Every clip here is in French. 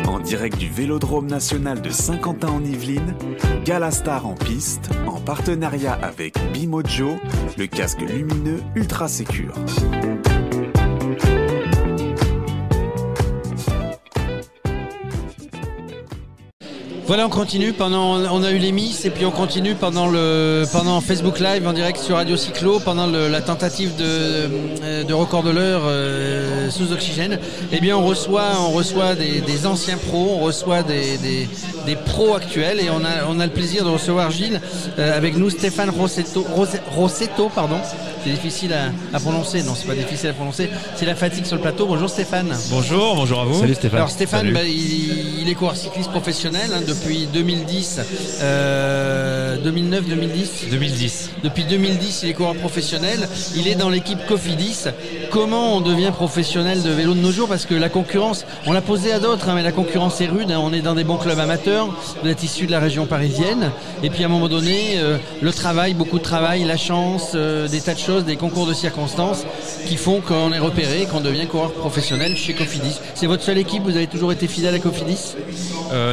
En direct du Vélodrome national de Saint-Quentin en Yvelines, Galastar en piste, en partenariat avec Bimojo, le casque lumineux ultra sécure. Voilà, on continue on a eu les Miss et puis on continue pendant Facebook Live en direct sur Radio Cyclo pendant la tentative de record de l'heure sous oxygène. Eh bien, on reçoit des anciens pros, on reçoit des pros actuels et on a le plaisir de recevoir Gilles avec nous, Stéphane Rossetto, pardon. C'est difficile à prononcer. Non, c'est pas difficile à prononcer. C'est la fatigue sur le plateau. Bonjour Stéphane. Bonjour à vous. Salut Stéphane. Alors Stéphane, il est coureur cycliste professionnel depuis 2010, 2010. Depuis 2010, il est coureur professionnel. Il est dans l'équipe Cofidis. Comment on devient professionnel de vélo de nos jours? Parce que la concurrence, on l'a posé à d'autres, mais la concurrence est rude. On est dans des bons clubs amateurs. Vous êtes issu de la région parisienne. Et puis à un moment donné, le travail, beaucoup de travail, la chance, des tas de choses, des concours de circonstances qui font qu'on est repéré, qu'on devient coureur professionnel chez Cofidis. C'est votre seule équipe? Vous avez toujours été fidèle à Cofidis?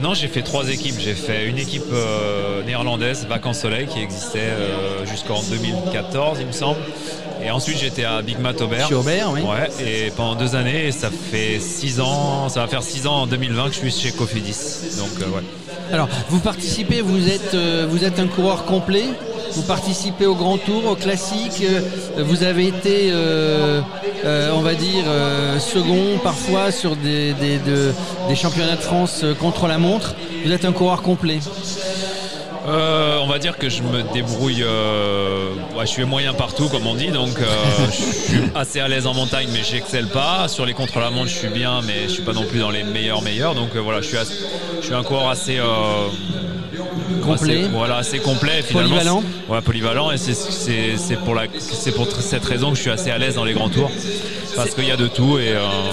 Non, j'ai fait 3 équipes. J'ai fait une équipe néerlandaise, Vacances Soleil, qui existait jusqu'en 2014, il me semble. Et ensuite, j'étais à Big Mat Aubert. Chez Aubert, oui. Ouais, et pendant 2 années, et ça fait 6 ans. Ça va faire 6 ans en 2020 que je suis chez Cofidis. Donc, ouais. Alors, vous participez, vous êtes un coureur complet. Vous participez au Grand Tour, au Classique. Vous avez été, on va dire, second parfois sur des championnats de France contre la montre. Vous êtes un coureur complet. On va dire que je me débrouille, je suis moyen partout comme on dit, donc je suis assez à l'aise en montagne mais j'excelle pas. Sur les contre-la-montre je suis bien mais je suis pas non plus dans les meilleurs, donc voilà, je suis un coureur assez complet, assez complet finalement. Polyvalent. Ouais, polyvalent, et c'est pour cette raison que je suis assez à l'aise dans les grands tours. Parce qu'il y a de tout.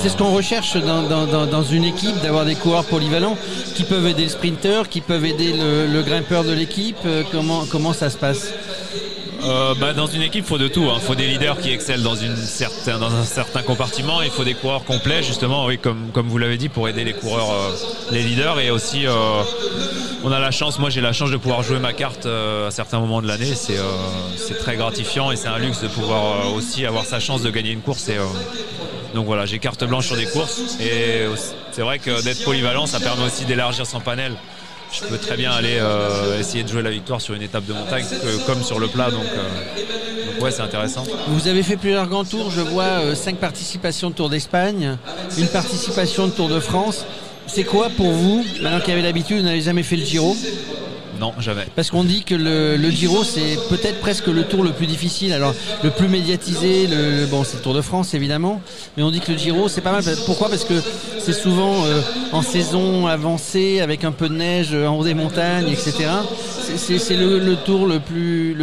C'est ce qu'on recherche dans une équipe, d'avoir des coureurs polyvalents qui peuvent aider le sprinter, qui peuvent aider le grimpeur de l'équipe. Comment ça se passe? Dans une équipe, il faut de tout. Il faut des leaders qui excellent dans un certain compartiment. Il faut des coureurs complets, justement, oui, comme vous l'avez dit, pour aider les coureurs, les leaders. Et aussi, on a la chance, moi j'ai la chance de pouvoir jouer ma carte à certains moments de l'année. C'est très gratifiant et c'est un luxe de pouvoir aussi avoir sa chance de gagner une course. Donc voilà, j'ai carte blanche sur des courses. Et c'est vrai que d'être polyvalent, ça permet aussi d'élargir son panel. Je peux très bien aller essayer de jouer la victoire sur une étape de montagne comme sur le plat, donc ouais, c'est intéressant. Vous avez fait plusieurs grands tours, je vois 5 participations de Tour d'Espagne, une participation de Tour de France. C'est quoi pour vous, maintenant qu'il y avait l'habitude, vous n'avez jamais fait le Giro? Non, jamais. Parce qu'on dit que le Giro, c'est peut-être presque le tour le plus difficile. Alors, le plus médiatisé, c'est le Tour de France, évidemment. Mais on dit que le Giro, c'est pas mal. Pourquoi? Parce que c'est souvent en saison avancée, avec un peu de neige en haut des montagnes, etc. C'est le tour le plus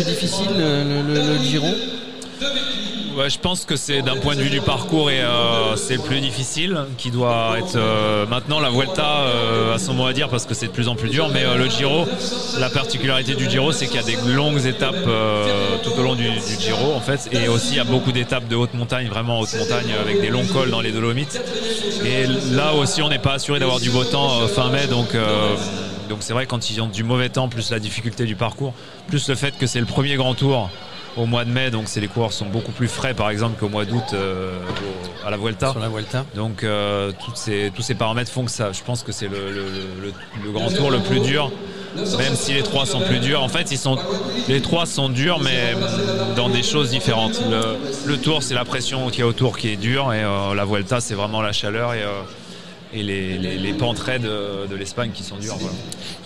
difficile, le Giro. Ouais, je pense que c'est d'un point de vue du parcours et c'est le plus difficile qui doit être maintenant. La Vuelta a son mot à dire parce que c'est de plus en plus dur, mais le Giro, la particularité du Giro, c'est qu'il y a des longues étapes tout au long du Giro en fait, et aussi il y a beaucoup d'étapes de haute montagne, vraiment haute montagne, avec des longs cols dans les Dolomites, et là aussi on n'est pas assuré d'avoir du beau temps fin mai, donc c'est vrai, quand ils ont du mauvais temps, plus la difficulté du parcours, plus le fait que c'est le premier grand tour au mois de mai, donc les coureurs sont beaucoup plus frais par exemple qu'au mois d'août à la Vuelta. Sur la Vuelta. Donc tous ces paramètres font que ça, je pense que c'est le grand tour le plus dur, même si les 3 sont plus durs. En fait, les 3 sont durs, mais dans des choses différentes. Le tour, c'est la pression qu'il y a autour qui est dure, et la Vuelta, c'est vraiment la chaleur et les pentes raides de l'Espagne qui sont dures. Voilà.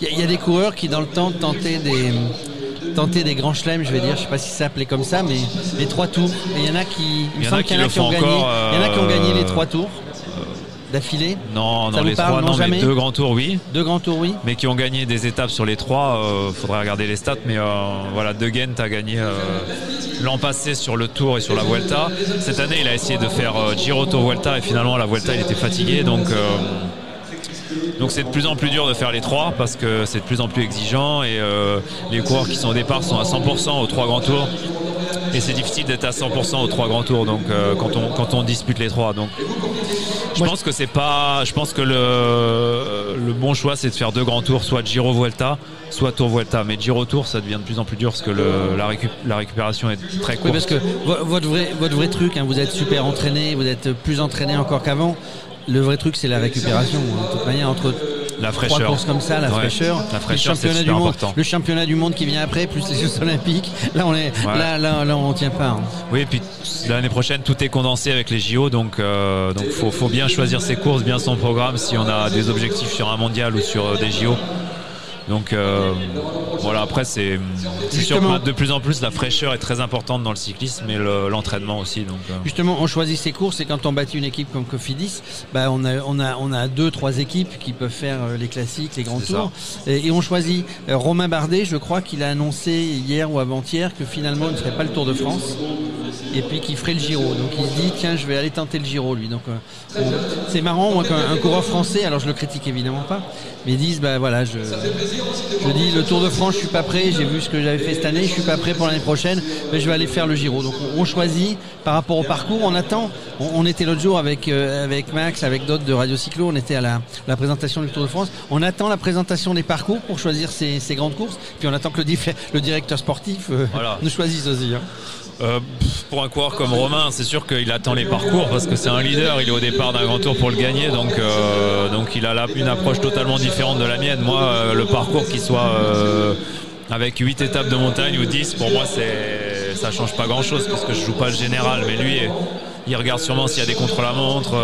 Il y a des coureurs qui dans le temps tentaient des grands chelems, je vais dire, je sais pas si ça s'appelait comme ça, mais les 3 tours. Et il y en a qui, il me semble qu'il y en a qui ont gagné les 3 tours d'affilée. Non, dans les 3, non, mais 2 grands tours, oui. 2 grands tours, oui. Mais qui ont gagné des étapes sur les 3, faudrait regarder les stats, mais voilà, De Gendt a gagné l'an passé sur le Tour et sur la Vuelta. Cette année, il a essayé de faire Giro Tour Vuelta, et finalement la Vuelta, il était fatigué, donc c'est de plus en plus dur de faire les 3 parce que c'est de plus en plus exigeant, et les coureurs qui sont au départ sont à 100% aux 3 grands tours. Et c'est difficile d'être à 100% aux 3 grands tours, donc quand on dispute les 3. Donc je pense que le bon choix, c'est de faire 2 grands tours, soit Giro Vuelta, soit Tour Vuelta. Mais Giro Tour, ça devient de plus en plus dur parce que la récupération est très courte. Oui, parce que votre vrai truc, hein, vous êtes super entraîné, vous êtes plus entraîné encore qu'avant. Le vrai truc, c'est la récupération. De toute manière, entre la fraîcheur. 3 courses comme ça, la fraîcheur, c'est super important. Le championnat du monde qui vient après, plus les Jeux Olympiques. Là, on tient pas. Hein. Oui, et puis l'année prochaine, tout est condensé avec les JO, donc faut bien choisir ses courses, bien son programme si on a des objectifs sur un mondial ou sur des JO. Donc voilà, après c'est sûr que de plus en plus la fraîcheur est très importante dans le cyclisme et l'entraînement aussi. Donc, Justement, on choisit ses courses et quand on bâtit une équipe comme Cofidis, on a 2-3 équipes qui peuvent faire les classiques, les grands tours. Et on choisit Romain Bardet, je crois qu'il a annoncé hier ou avant-hier que finalement il ne ferait pas le Tour de France et puis qu'il ferait le Giro. Donc il se dit tiens, je vais aller tenter le Giro lui. Donc c'est marrant, moi qu'un coureur français, alors je le critique évidemment pas, mais ils disent voilà, je dis le Tour de France, je suis pas prêt, j'ai vu ce que j'avais fait cette année, je suis pas prêt pour l'année prochaine, mais je vais aller faire le Giro. Donc on choisit par rapport au parcours, on attend. On était l'autre jour avec Max, avec d'autres de Radio Cyclo, on était à la présentation du Tour de France. On attend la présentation des parcours pour choisir ces grandes courses, puis on attend que le directeur sportif nous choisisse aussi. Hein. Pour un coureur comme Romain, c'est sûr qu'il attend les parcours parce que c'est un leader, il est au départ d'un grand tour pour le gagner, donc il a une approche totalement différente de la mienne. Moi, le parcours qui soit avec 8 étapes de montagne ou 10, pour moi ça change pas grand chose parce que je joue pas le général, mais lui il regarde sûrement s'il y a des contre-la-montre,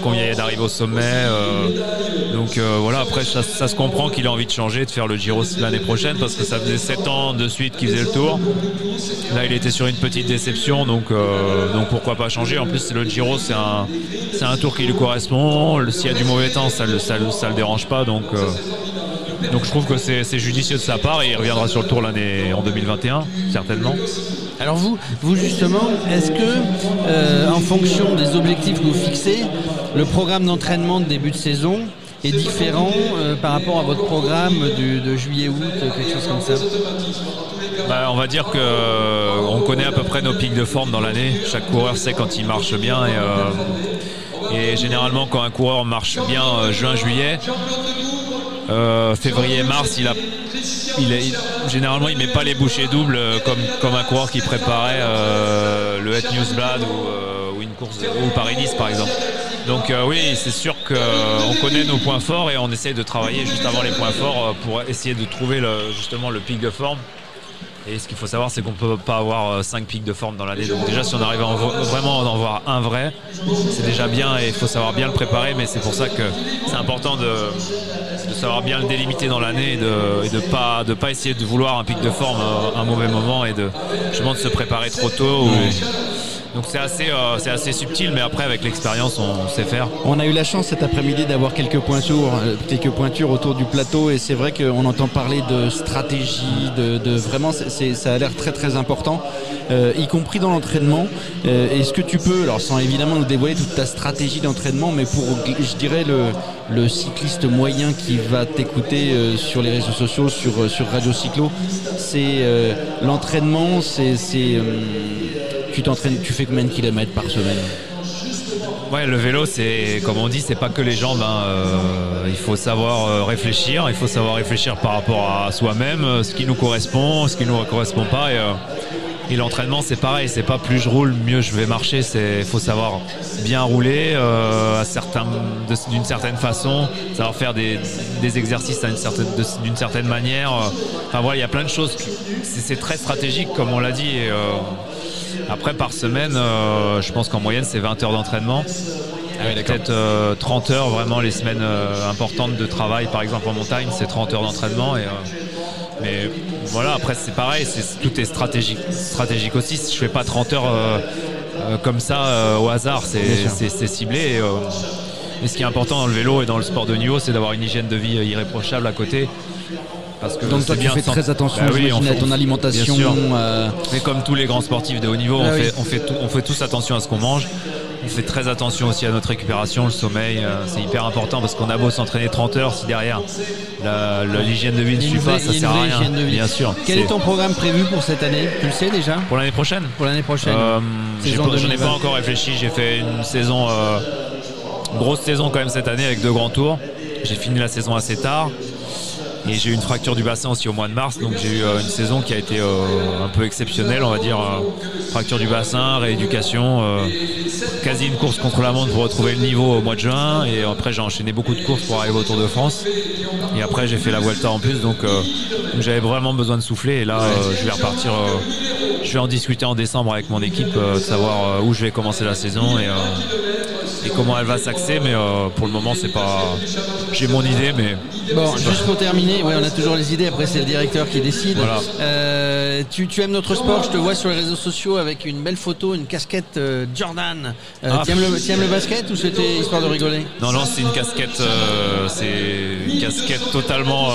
combien il y a d'arriver au sommet. Donc voilà, après ça se comprend qu'il a envie de changer, de faire le Giro l'année prochaine parce que ça faisait 7 ans de suite qu'il faisait le Tour. Là il était sur une petite déception, donc pourquoi pas changer. En plus le Giro c'est un tour qui lui correspond. S'il y a du mauvais temps ça le dérange pas, donc je trouve que c'est judicieux de sa part et il reviendra sur le Tour l'année en 2021 certainement. Alors vous justement, est-ce que en fonction des objectifs que vous fixez, le programme d'entraînement de début de saison est différent par rapport à votre programme de juillet-août, quelque chose comme ça? On va dire qu'on connaît à peu près nos pics de forme dans l'année. Chaque coureur sait quand il marche bien et généralement quand un coureur marche bien juin-juillet, février-mars, généralement il met pas les bouchées doubles comme un coureur qui préparait le Het Nieuwsblad ou une course ou Paris-Nice par exemple. Donc oui, c'est sûr qu'on connaît nos points forts et on essaye de travailler juste avant les points forts pour essayer de trouver justement le pic de forme. Et ce qu'il faut savoir, c'est qu'on ne peut pas avoir 5 pics de forme dans l'année. Donc déjà, si on arrive vraiment à en voir un vrai, c'est déjà bien et il faut savoir bien le préparer. Mais c'est pour ça que c'est important de savoir bien le délimiter dans l'année et de pas essayer de vouloir un pic de forme à un mauvais moment et justement de se préparer trop tôt. Donc c'est assez subtil, mais après avec l'expérience on sait faire. On a eu la chance cet après-midi d'avoir quelques pointures autour du plateau et c'est vrai qu'on entend parler de stratégie, de vraiment ça a l'air très très important, y compris dans l'entraînement. Est-ce que tu peux, alors sans évidemment nous dévoiler toute ta stratégie d'entraînement, mais pour je dirais le cycliste moyen qui va t'écouter sur les réseaux sociaux, sur Radio Cyclo, c'est l'entraînement, tu fais combien de kilomètres par semaine? Ouais, le vélo, c'est comme on dit, c'est pas que les jambes. Il faut savoir réfléchir. Il faut savoir réfléchir par rapport à soi-même, ce qui nous correspond, ce qui nous correspond pas. Et l'entraînement, c'est pareil. C'est pas plus je roule, mieux je vais marcher. Il faut savoir bien rouler d'une certaine façon, savoir faire des exercices d'une certaine manière. Enfin voilà, il y a plein de choses. C'est très stratégique, comme on l'a dit. Après par semaine, je pense qu'en moyenne c'est 20 heures d'entraînement. Peut-être 30 heures vraiment les semaines importantes de travail, par exemple en montagne, c'est 30 heures d'entraînement. Mais voilà, après c'est pareil, tout est stratégique aussi. Je fais pas 30 heures comme ça au hasard, c'est ciblé. Et ce qui est important dans le vélo et dans le sport de niveau, c'est d'avoir une hygiène de vie irréprochable à côté. Parce que donc toi tu fais très attention à ton alimentation. Mais comme tous les grands sportifs de haut niveau, on fait tous attention à ce qu'on mange. On fait très attention aussi à notre récupération, le sommeil, c'est hyper important parce qu'on a beau s'entraîner 30 heures, si derrière l'hygiène de vie ne suit pas, ça sert à rien. Bien sûr. Quel est ton programme prévu pour cette année? Tu le sais déjà? Pour l'année prochaine? Pour l'année prochaine. J'en ai pas encore réfléchi. J'ai fait une saison, grosse saison quand même cette année avec 2 grands tours. J'ai fini la saison assez tard. Et j'ai eu une fracture du bassin aussi au mois de mars, donc j'ai eu une saison qui a été un peu exceptionnelle, on va dire. Fracture du bassin, rééducation, quasi une course contre la montre pour retrouver le niveau au mois de juin. Et après j'ai enchaîné beaucoup de courses pour arriver au Tour de France. Et après j'ai fait la Vuelta en plus, donc j'avais vraiment besoin de souffler. Et là je vais repartir, je vais en discuter en décembre avec mon équipe, de savoir où je vais commencer la saison et comment elle va s'axer, mais pour le moment c'est pas. J'ai mon idée, mais. Bon, juste pour terminer, ouais, on a toujours les idées, après c'est le directeur qui décide. Voilà. Tu aimes notre sport, je te vois sur les réseaux sociaux avec une belle photo, une casquette Jordan. Tu aimes le basket ou c'était histoire de rigoler? Non, c'est une casquette, totalement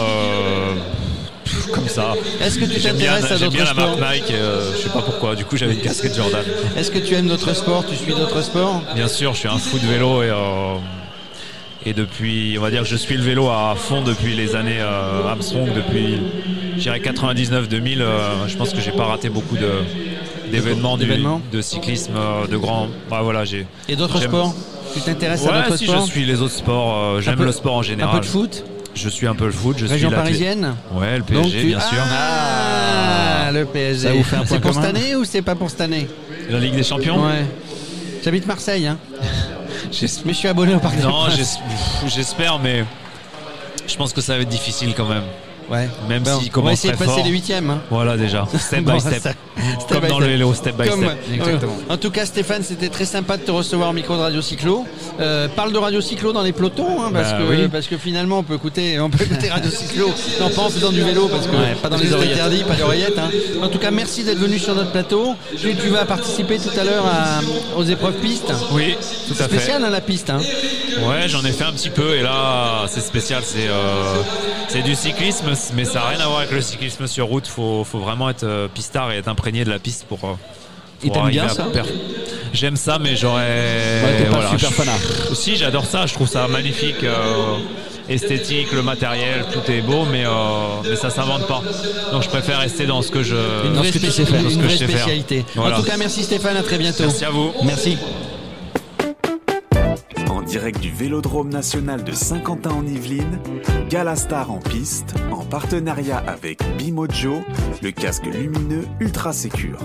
comme ça. Est-ce que tu t'intéresses à d'autres sports? J'aime bien la marque Nike, je sais pas pourquoi, du coup j'avais une casquette Jordan. Est-ce que tu aimes notre sport? Tu suis d'autres sports? Bien sûr, je suis un fou de vélo et depuis, on va dire que je suis le vélo à fond depuis les années Armstrong, depuis, je dirais 99-2000, je pense que j'ai pas raté beaucoup d'événements de cyclisme, de grands. Bah, voilà, et d'autres sports? Tu t'intéresses à d'autres sports? Je suis les autres sports, j'aime le sport en général. Un peu de foot? Je suis un peu le foot. Région parisienne? Ouais, le PSG, bien sûr. Le PSG. Ça vous fait un point C'est pour commun cette année ou c'est pas pour cette année? La Ligue des Champions? Ouais. J'habite Marseille, hein. Mais je suis abonné au Parc des Princes. Non, j'espère, mais je pense que ça va être difficile quand même. Ouais. Même s'il commence très fort. On va essayer de passer les 8e. Hein. Voilà déjà. Step by step. Comme dans le vélo, step by step. Exactement. En tout cas, Stéphane, c'était très sympa de te recevoir au micro de Radio Cyclo. Parle de Radio Cyclo dans les pelotons, hein, parce que finalement, on peut écouter Radio Cyclo. Non, pas en faisant du vélo, parce que pas dans les oreillettes interdits, pas d'oreillettes. Hein. En tout cas, merci d'être venu sur notre plateau. Tu vas participer tout à l'heure aux épreuves pistes. Oui, tout à fait. C'est spécial, hein, la piste. Hein. Ouais, j'en ai fait un petit peu et là, c'est spécial. C'est du cyclisme, mais ça n'a rien à voir avec le cyclisme sur route. Faut vraiment être pistard et être imprégné de la piste pour et t'aimes bien ça? J'aime ça, mais j'aurais. Ouais, t'es pas super fanat. Aussi, j'adore ça. Je trouve ça magnifique, esthétique, le matériel, tout est beau, mais ça s'invente pas. Donc, je préfère rester dans ce que je. Une vraie spécialité. Voilà. En tout cas, merci Stéphane. À très bientôt. Merci à vous. Merci. En direct du Vélodrome national de Saint-Quentin en Yvelines, Galastar en piste, en partenariat avec Bimojo, le casque lumineux ultra sécure.